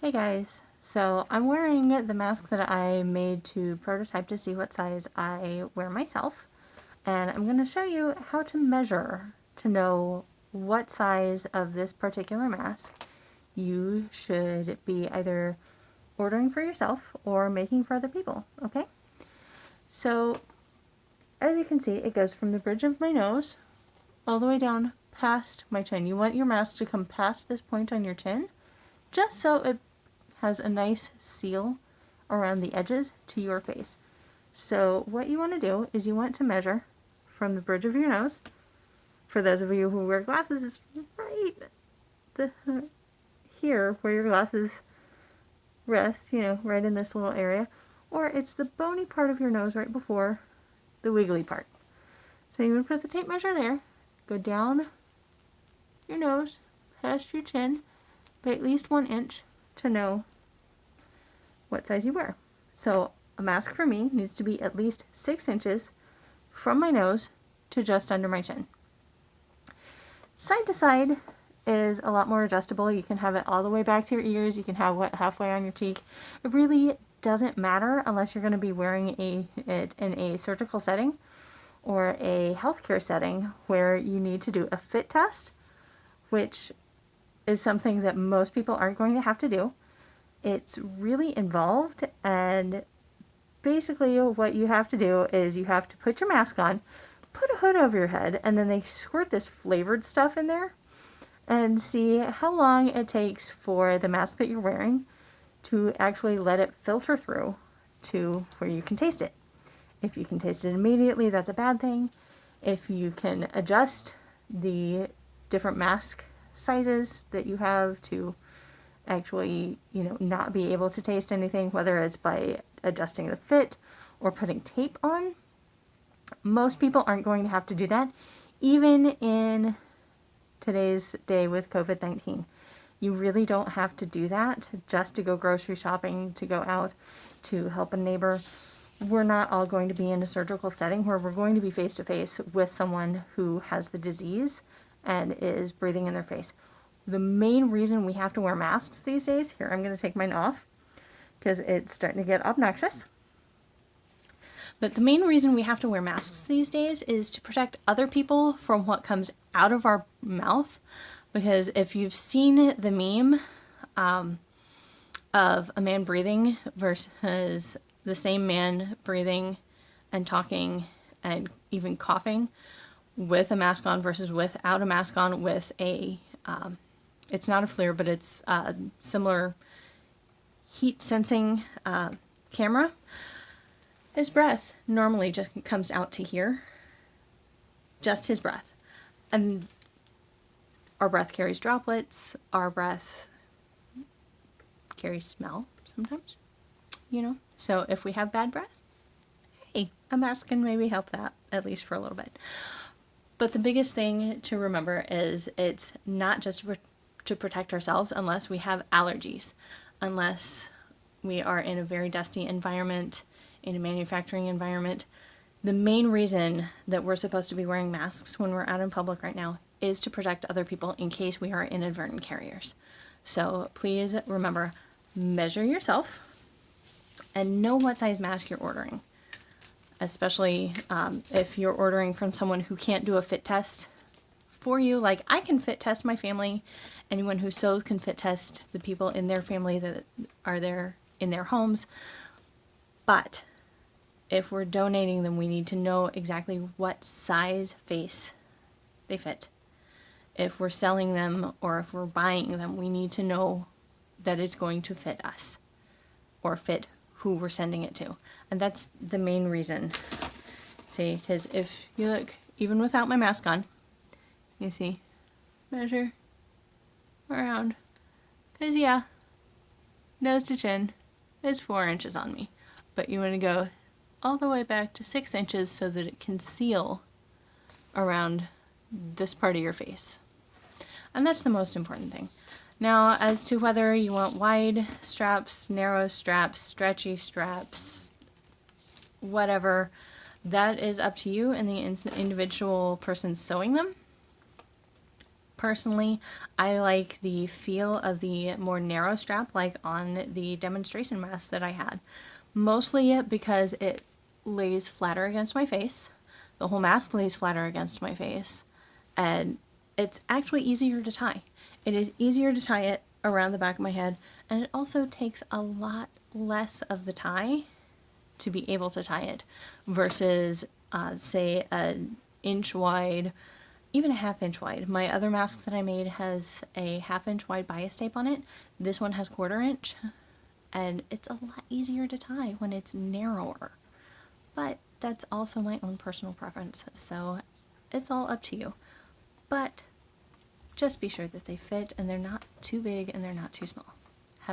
Hey guys, so I'm wearing the mask that I made to prototype to see what size I wear myself, and I'm going to show you how to measure to know what size of this particular mask you should be either ordering for yourself or making for other people, okay? So as you can see, it goes from the bridge of my nose all the way down past my chin. You want your mask to come past this point on your chin, just so it has a nice seal around the edges to your face. So what you want to do is you want to measure from the bridge of your nose. For those of you who wear glasses, it's right here where your glasses rest, right in this little area. Or it's the bony part of your nose right before the wiggly part. So you want to put the tape measure there, go down your nose, past your chin, by at least 1 inch to know what size you wear. So a mask for me needs to be at least 6 inches from my nose to just under my chin. Side to side is a lot more adjustable. You can have it all the way back to your ears. You can have it halfway on your cheek. It really doesn't matter unless you're going to be wearing it in a surgical setting or a healthcare setting where you need to do a fit test, which is something that most people aren't going to have to do. It's really involved, and basically what you have to do is you have to put your mask on, put a hood over your head, and then they squirt this flavored stuff in there and see how long it takes for the mask that you're wearing to actually let it filter through to where you can taste it. If you can taste it immediately, that's a bad thing. If you can adjust the different mask sizes that you have to actually, not be able to taste anything, whether it's by adjusting the fit or putting tape on. Most people aren't going to have to do that, even in today's day with COVID-19. You really don't have to do that just to go grocery shopping, to go out, to help a neighbor. We're not all going to be in a surgical setting where we're going to be face to face with someone who has the disease and is breathing in their face. The main reason we have to wear masks these days, here I'm going to take mine off because it's starting to get obnoxious. But the main reason we have to wear masks these days is to protect other people from what comes out of our mouth. Because if you've seen the meme of a man breathing versus the same man breathing and talking and even coughing with a mask on versus without a mask on with a it's not a FLIR, but it's a similar heat sensing camera. His breath normally just comes out to here. Just his breath. And our breath carries droplets. Our breath carries smell sometimes. So if we have bad breath, hey, a mask can maybe help that, at least for a little bit. But the biggest thing to remember is it's not just to protect ourselves unless we have allergies, unless we are in a very dusty environment, in a manufacturing environment. The main reason that we're supposed to be wearing masks when we're out in public right now is to protect other people in case we are inadvertent carriers. So please remember, measure yourself and know what size mask you're ordering. Especially if you're ordering from someone who can't do a fit test for you. Like, I can fit test my family. Anyone who sews can fit test the people in their family that are there in their homes. But if we're donating them, we need to know exactly what size face they fit. If we're selling them or if we're buying them, we need to know that it's going to fit us or fit who we're sending it to. And that's the main reason. See, because if you look, even without my mask on, you see, measure around. Because yeah, nose to chin is 4 inches on me. But you want to go all the way back to 6 inches so that it can seal around this part of your face. And that's the most important thing. Now, as to whether you want wide straps, narrow straps, stretchy straps, whatever, that is up to you and the individual person sewing them. Personally, I like the feel of the more narrow strap like on the demonstration mask that I had. Mostly because it lays flatter against my face. The whole mask lays flatter against my face. And it's actually easier to tie. It is easier to tie it around the back of my head, and it also takes a lot less of the tie to be able to tie it versus say an inch wide, even a ½ inch wide. My other mask that I made has a ½ inch wide bias tape on it. This one has 1/4 inch, and it's a lot easier to tie when it's narrower. But that's also my own personal preference, so it's all up to you. But just be sure that they fit and they're not too big and they're not too small.